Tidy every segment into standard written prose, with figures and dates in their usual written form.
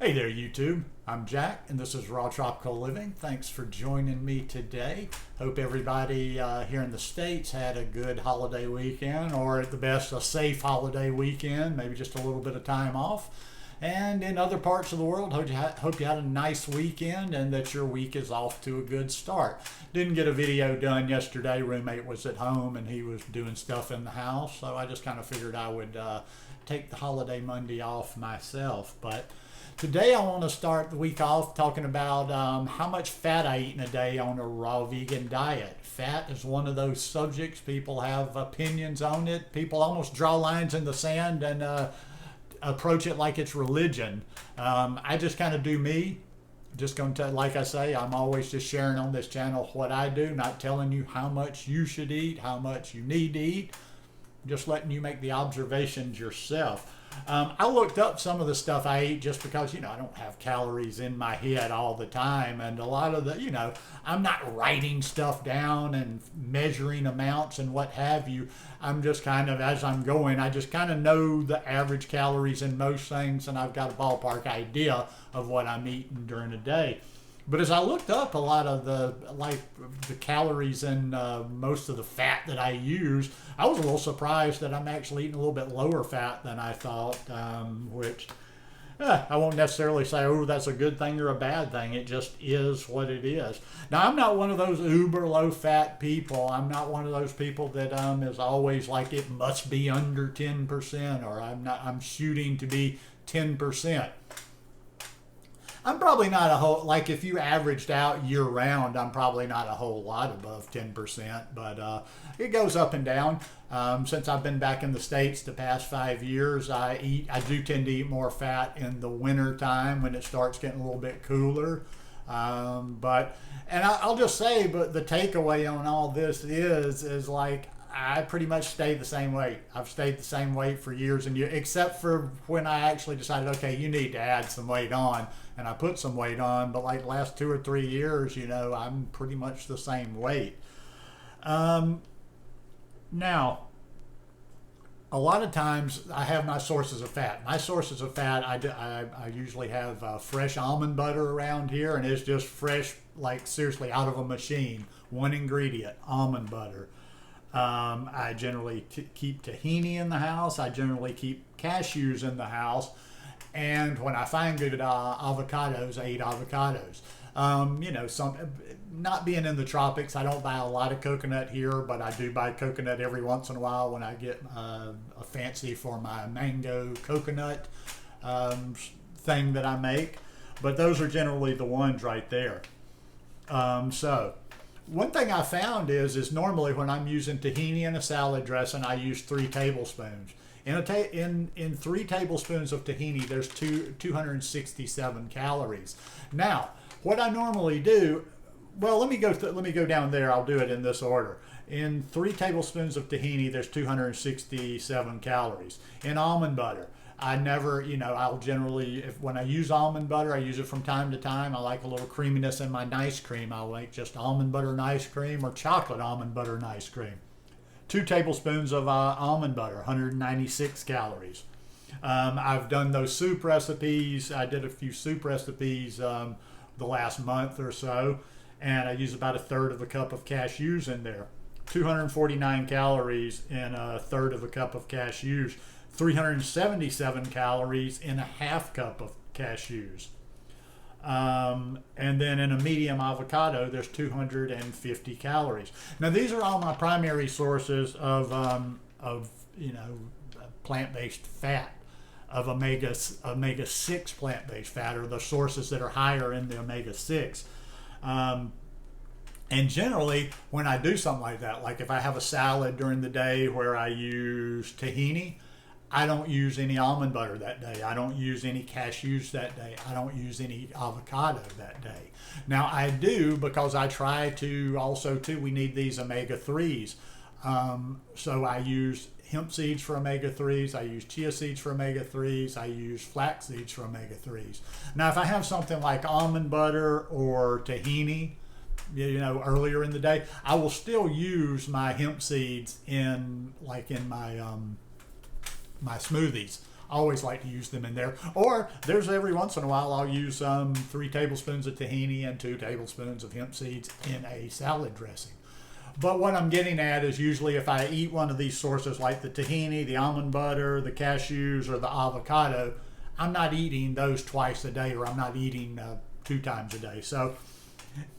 Hey there, YouTube. I'm Jack, and this is Raw Tropical Living. Thanks for joining me today. Hope everybody here in the States had a good holiday weekend, or at the best, a safe holiday weekend, maybe just a little bit of time off. And in other parts of the world, hope you had a nice weekend and that your week is off to a good start. Didn't get a video done yesterday. Roommate was at home and he was doing stuff in the house, so I just kind of figured I would take the holiday Monday off myself. But today I want to start the week off talking about how much fat I eat in a day on a raw vegan diet. Fat is one of those subjects. People have opinions on it. People almost draw lines in the sand and approach it like it's religion. I just kind of do me. Just going to, like I say, I'm always just sharing on this channel what I do, not telling you how much you should eat, how much you need to eat, just letting you make the observations yourself. I looked up some of the stuff I eat just because, I don't have calories in my head all the time. And a lot of the, I'm not writing stuff down and measuring amounts and what have you. I'm just kind of, as I'm going, I just kind of know the average calories in most things, and I've got a ballpark idea of what I'm eating during the day. But as I looked up a lot of the calories and most of the fat that I use, I was a little surprised that I'm actually eating a little bit lower fat than I thought, which I won't necessarily say, oh, that's a good thing or a bad thing. It just is what it is. Now, I'm not one of those uber low fat people. I'm not one of those people that is always like it must be under 10%, or I'm shooting to be 10%. I'm probably not a whole, like if you averaged out year round, I'm probably not a whole lot above 10%, but it goes up and down. Since I've been back in the States the past 5 years, I do tend to eat more fat in the winter time when it starts getting a little bit cooler. I'll just say, but the takeaway on all this is like, I pretty much stayed the same weight. I've stayed the same weight for years and years, except for when I actually decided, okay, you need to add some weight on, and I put some weight on. But like the last 2 or 3 years, I'm pretty much the same weight. Now, a lot of times I have my sources of fat. My sources of fat, I usually have fresh almond butter around here, and it's just fresh, like seriously out of a machine. One ingredient, almond butter. I generally keep tahini in the house. I generally keep cashews in the house. And when I find good avocados, I eat avocados. Not being in the tropics, I don't buy a lot of coconut here, but I do buy coconut every once in a while when I get a fancy for my mango coconut thing that I make. But those are generally the ones right there. One thing I found is normally when I'm using tahini in a salad dressing, I use 3 tablespoons. In 3 tablespoons of tahini, there's 267 calories. Now, what I normally do, well, let me go down there. I'll do it in this order. In 3 tablespoons of tahini, there's 267 calories. In almond butter, I never, I'll generally, when I use almond butter, I use it from time to time. I like a little creaminess in my nice cream. I'll make just almond butter nice cream or chocolate almond butter nice cream. 2 tablespoons of almond butter, 196 calories. I've done those soup recipes. I did a few soup recipes the last month or so, and I use about 1/3 of a cup of cashews in there. 249 calories in 1/3 of a cup of cashews. 377 calories in 1/2 cup of cashews. And then in a medium avocado, there's 250 calories. Now, these are all my primary sources of plant-based fat, of omega-6 plant-based fat, or the sources that are higher in the omega-6. And generally, when I do something like that, like if I have a salad during the day where I use tahini, I don't use any almond butter that day. I don't use any cashews that day. I don't use any avocado that day. Now, I do because I try to also, too, we need these omega-3s. So I use hemp seeds for omega-3s. I use chia seeds for omega-3s. I use flax seeds for omega-3s. Now, if I have something like almond butter or tahini, earlier in the day, I will still use my hemp seeds in my my smoothies. I always like to use them in there. Or there's every once in a while I'll use 3 tablespoons of tahini and 2 tablespoons of hemp seeds in a salad dressing. But what I'm getting at is usually if I eat one of these sources like the tahini, the almond butter, the cashews, or the avocado, I'm not eating those twice a day, or I'm not eating 2 times a day. So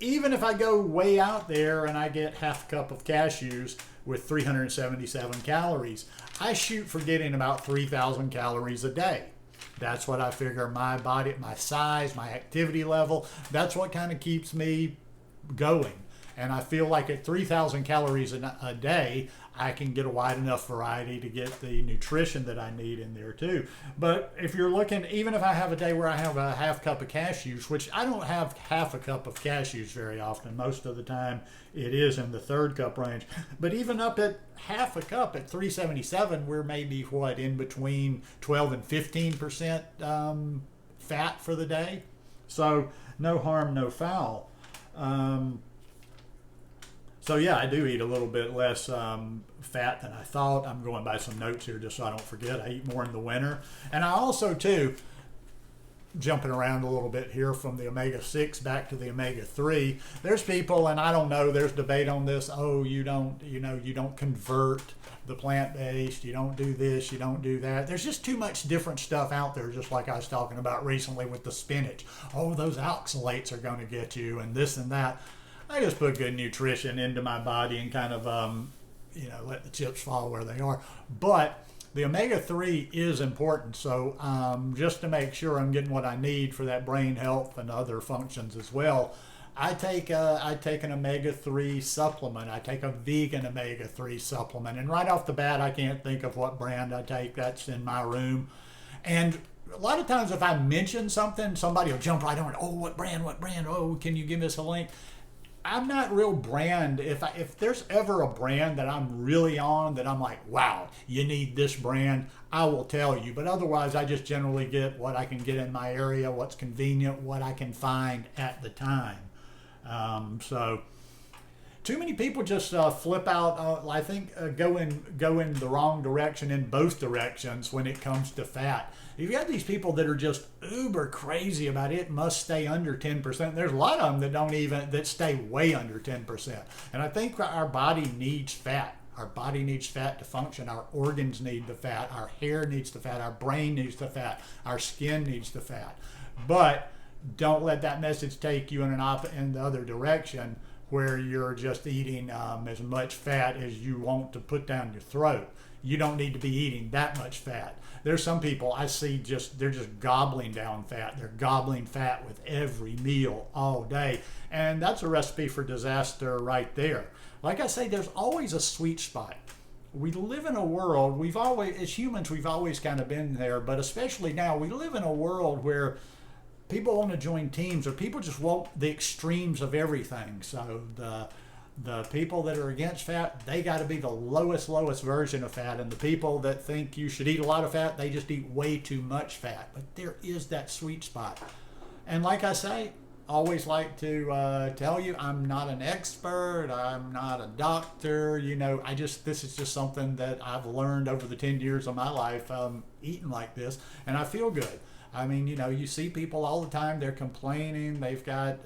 even if I go way out there and I get half a cup of cashews with 377 calories, I shoot for getting about 3,000 calories a day. That's what I figure my body, my size, my activity level, that's what kind of keeps me going. And I feel like at 3,000 calories a day, I can get a wide enough variety to get the nutrition that I need in there too. But if you're looking, even if I have a day where I have a half cup of cashews, which I don't have half a cup of cashews very often, most of the time it is in the 3rd cup range. But even up at half a cup at 377, we're maybe in between 12 and 15% fat for the day. So no harm, no foul. So yeah, I do eat a little bit less fat than I thought. I'm going by some notes here just so I don't forget. I eat more in the winter. And I also too, jumping around a little bit here from the omega-6 back to the omega-3, there's people, and I don't know, there's debate on this, you don't convert the plant-based, you don't do this, you don't do that. There's just too much different stuff out there, just like I was talking about recently with the spinach. Those oxalates are going to get you, and this and that. I just put good nutrition into my body and kind of, let the chips fall where they are. But the omega-3 is important. So just to make sure I'm getting what I need for that brain health and other functions as well, I take an omega-3 supplement. I take a vegan omega-3 supplement. And right off the bat, I can't think of what brand I take. That's in my room. And a lot of times if I mention something, somebody will jump right on it. What brand? Can you give us a link? I'm not real brand. If there's ever a brand that I'm really on that I'm like, wow, you need this brand, I will tell you. But otherwise, I just generally get what I can get in my area, what's convenient, what I can find at the time. So too many people just flip out. I think go in the wrong direction in both directions when it comes to fat. You've got these people that are just uber crazy about it must stay under 10%. There's a lot of them that stay way under 10%. And I think our body needs fat. Our body needs fat to function. Our organs need the fat. Our hair needs the fat. Our brain needs the fat. Our skin needs the fat. But don't let that message take you in the other direction where you're just eating as much fat as you want to put down your throat. You don't need to be eating that much fat. There's some people I see they're just gobbling down fat. They're gobbling fat with every meal all day. And that's a recipe for disaster right there. Like I say, there's always a sweet spot. We live in a world, as humans, we've always kind of been there, but especially now, we live in a world where people want to join teams, or people just want the extremes of everything. So the people that are against fat, they got to be the lowest version of fat. And the people that think you should eat a lot of fat, they just eat way too much fat. But there is that sweet spot. And like I say, always like to tell you, I'm not an expert. I'm not a doctor. This is just something that I've learned over the 10 years of my life eating like this. And I feel good. I mean, you see people all the time, they're complaining, they've got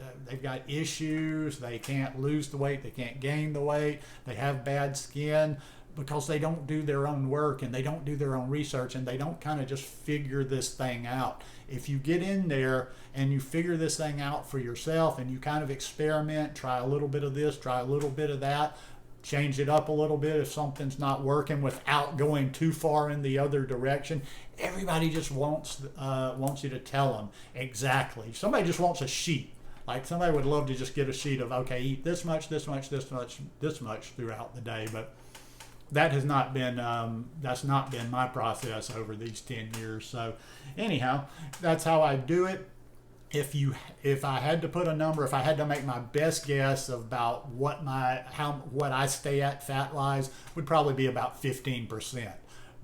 issues, they can't lose the weight, they can't gain the weight, they have bad skin because they don't do their own work and they don't do their own research and they don't kind of just figure this thing out. If you get in there and you figure this thing out for yourself and you kind of experiment, try a little bit of this, try a little bit of that, change it up a little bit if something's not working without going too far in the other direction. Everybody just wants you to tell them exactly. Somebody just wants a sheet. Like somebody would love to just get a sheet of, okay, eat this much, this much, this much, this much throughout the day. But that has not been that's not been my process over these 10 years. So anyhow, that's how I do it. If I had to put a number, if I had to make my best guess about what I stay at fat-wise, would probably be about 15%.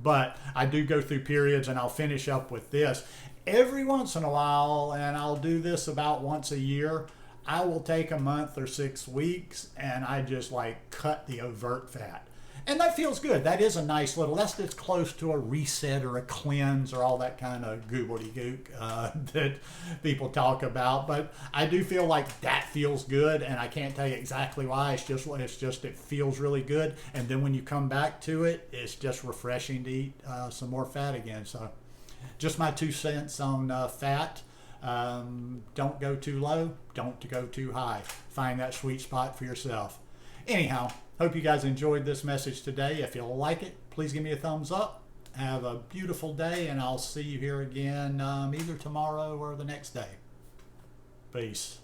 But I do go through periods, and I'll finish up with this. Every once in a while, and I'll do this about once a year, I will take a month or 6 weeks, and I just cut the overt fat. And that feels good. That is a nice little, that's as close to a reset or a cleanse or all that kind of gobbledygook that people talk about. But I do feel like that feels good, and I can't tell you exactly why. It's just it feels really good. And then when you come back to it, it's just refreshing to eat some more fat again. So just my 2 cents on fat. Don't go too low. Don't go too high. Find that sweet spot for yourself. Anyhow, hope you guys enjoyed this message today. If you like it, please give me a thumbs up. Have a beautiful day, and I'll see you here again either tomorrow or the next day. Peace.